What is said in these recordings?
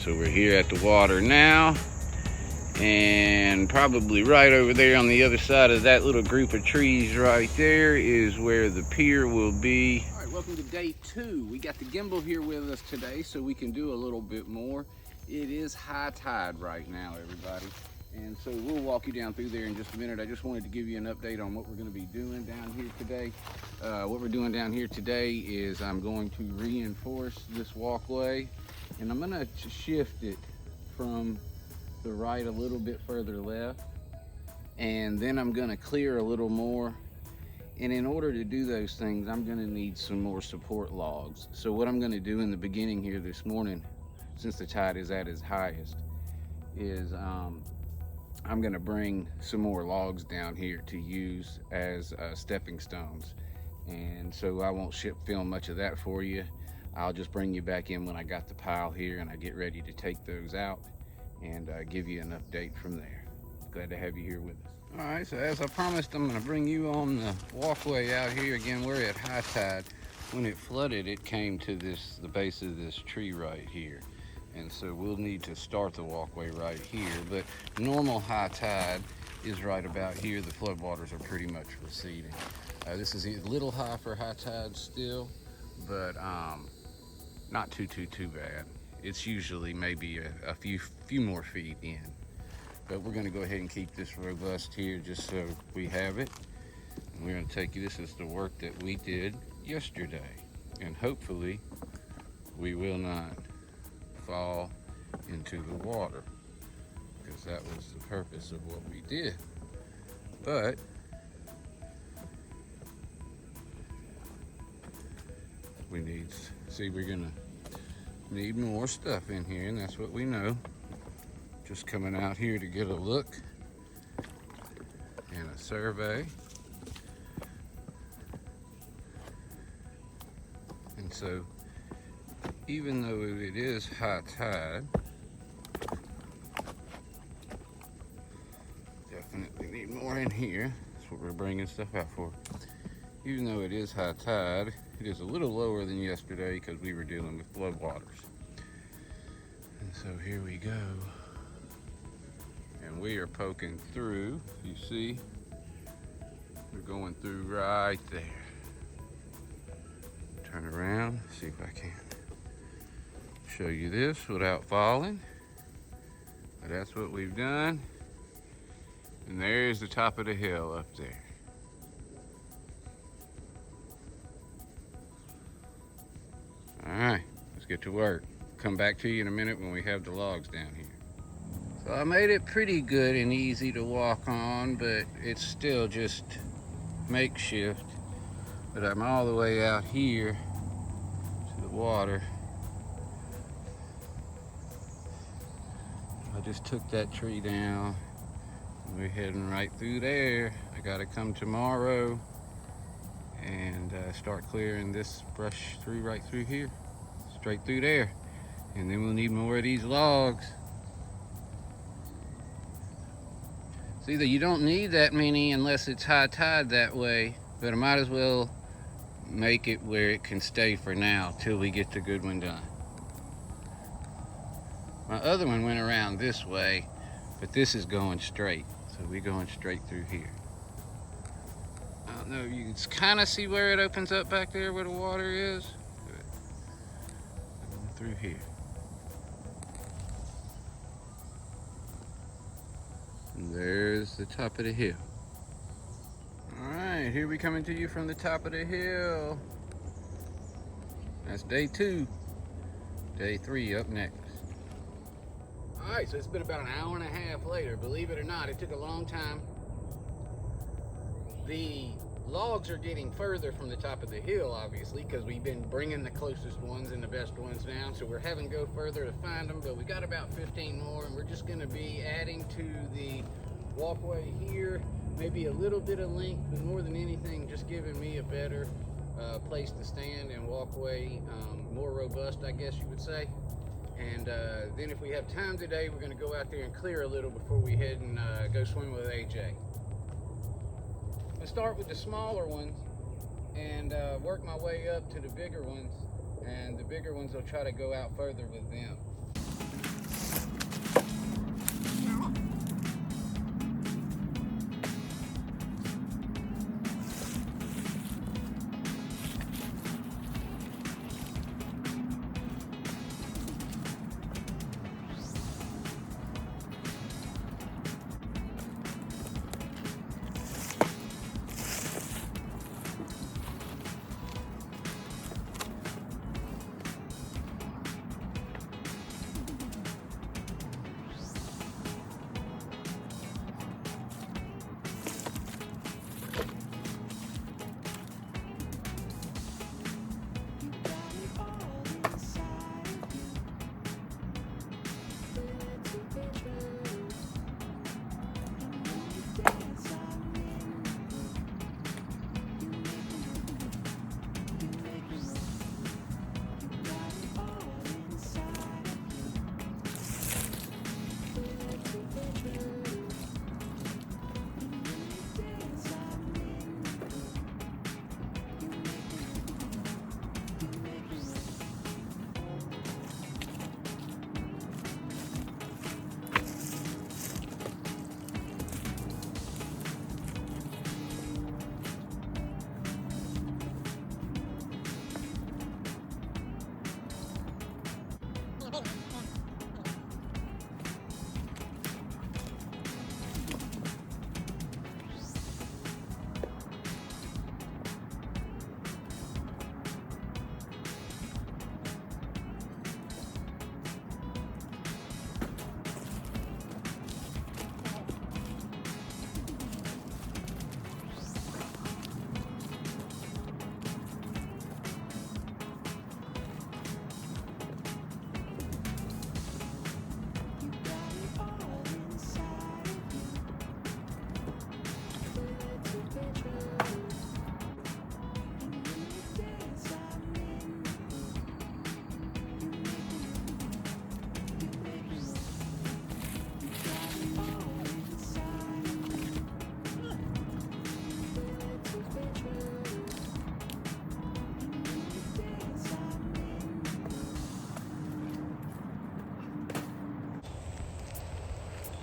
So we're here at the water now, and probably right over there on the other side of that little group of trees right there is where the pier will be. All right, welcome to day 2. We got the gimbal here with us today so we can do a little bit more. It is high tide right now, everybody. And so we'll walk you down through there in just a minute. I just wanted to give you an update on what we're going to be doing down here today. What we're doing down here today is I'm going to reinforce this walkway, and I'm going to shift it from the right a little bit further left, and then I'm going to clear a little more. And in order to do those things, I'm going to need some more support logs. So what I'm going to do in the beginning here this morning, since the tide is at its highest, is I'm going to bring some more logs down here to use as stepping stones. And so I won't film much of that for you. I'll just bring you back in when I got the pile here and I get ready to take those out and give you an update from there. Glad to have you here with us. All right, so as I promised, I'm going to bring you on the walkway out here. Again, we're at high tide. When it flooded, it came to the base of this tree right here. And so we'll need to start the walkway right here, but normal high tide is right about here. The floodwaters are pretty much receding. This is a little high for high tide still, but not too bad. It's usually maybe a few more feet in, but we're gonna go ahead and keep this robust here just so we have it. And we're gonna take you, this is the work that we did yesterday, and hopefully we will not fall into the water, because that was the purpose of what we did. But we need, see, we're gonna need more stuff in here, and that's what we know. Just coming out here to get a look and a survey. And so even though it is high tide, definitely need more in here. That's what we're bringing stuff out for. Even though it is high tide, it is a little lower than yesterday because we were dealing with floodwaters. And so here we go. And we are poking through, you see, we're going through right there. Turn around, see if I can show you this without falling. But that's what we've done. And there's the top of the hill up there. All right, let's get to work. Come back to you in a minute when we have the logs down here. So I made it pretty good and easy to walk on, but it's still just makeshift. But I'm all the way out here to the water. I just took that tree down, and we're heading right through there. I gotta come tomorrow and start clearing this brush right through here, straight through there. And then we'll need more of these logs. See, you don't need that many unless it's high tide that way, but I might as well make it where it can stay for now till we get the good one done. My other one went around this way, but this is going straight. So we're going straight through here. I don't know if you can kind of see where it opens up back there where the water is. But going through here. And there's the top of the hill. All right, here we coming to you from the top of the hill. That's day 2. Day 3 up next. All right, so it's been about an hour and a half later. Believe it or not, it took a long time. The logs are getting further from the top of the hill, obviously, because we've been bringing the closest ones and the best ones down. So we're having to go further to find them, but we got about 15 more, and we're just gonna be adding to the walkway here. Maybe a little bit of length, but more than anything, just giving me a better place to stand and walkway, more robust, I guess you would say. And then if we have time today, we're gonna go out there and clear a little before we head and go swim with AJ. I'll start with the smaller ones and work my way up to the bigger ones, and the bigger ones will try to go out further with them.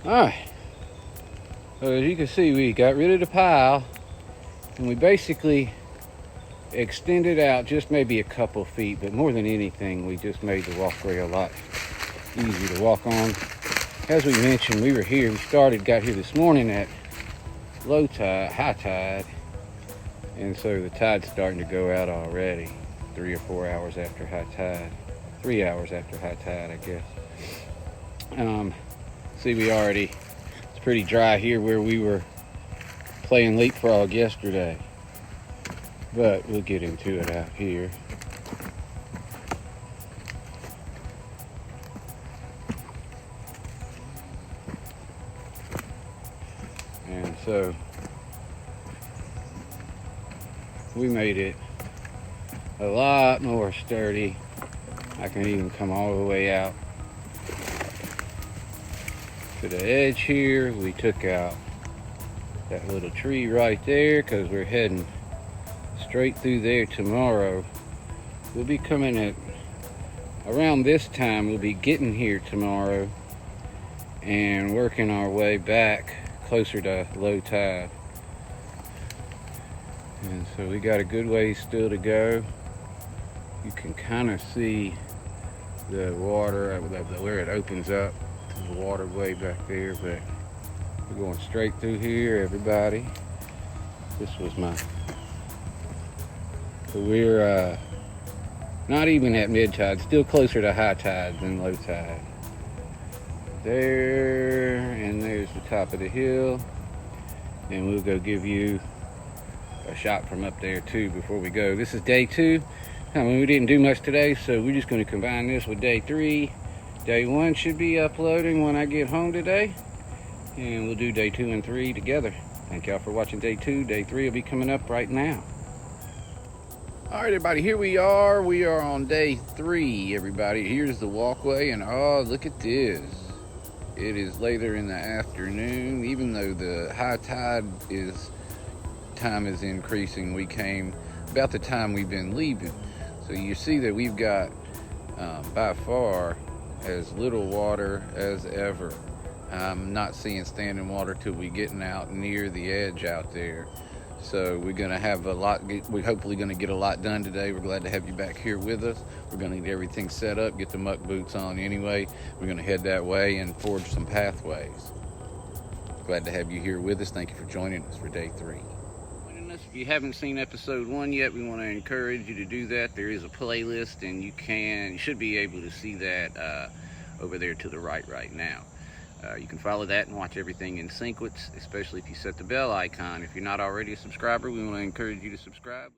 Alright, so as you can see, we got rid of the pile and we basically extended out just maybe a couple feet, but more than anything, we just made the walkway a lot easier to walk on. As we mentioned, we got here this morning at low tide, high tide, and so the tide's starting to go out already. 3 or 4 hours after high tide. 3 hours after high tide, I guess. See, it's pretty dry here where we were playing leapfrog yesterday. But we'll get into it out here. And so we made it a lot more sturdy. I can even come all the way out to the edge here. We took out that little tree right there because we're heading straight through there tomorrow. We'll be coming at around this time. We'll be getting here tomorrow and working our way back closer to low tide. And so we got a good ways still to go. You can kind of see the water where it opens up. There's a waterway back there, but we're going straight through here, everybody. This was so we're not even at mid tide, still closer to high tide than low tide. There, and there's the top of the hill. And we'll go give you a shot from up there too before we go. This is day 2. I mean, we didn't do much today, so we're just going to combine this with day 3. Day 1 should be uploading when I get home today, and we'll do day 2 and 3 together. Thank y'all for watching day 2. Day 3 will be coming up right now. All right, everybody, here we are. We are on day 3, everybody. Here's the walkway, and oh, look at this. It is later in the afternoon. Even though the high tide time is increasing, we came about the time we've been leaving. So you see that we've got by far as little water as ever. I'm not seeing standing water till we getting out near the edge out there. So we're gonna have we're hopefully gonna get a lot done today. We're glad to have you back here with us. We're gonna get everything set up, get the muck boots on anyway. We're gonna head that way and forge some pathways. Glad to have you here with us. Thank you for joining us for day 3. If you haven't seen episode 1 yet, we want to encourage you to do that. There is a playlist, and you should be able to see that over there to the right now. You can follow that and watch everything in sequence, especially if you set the bell icon. If you're not already a subscriber, we want to encourage you to subscribe.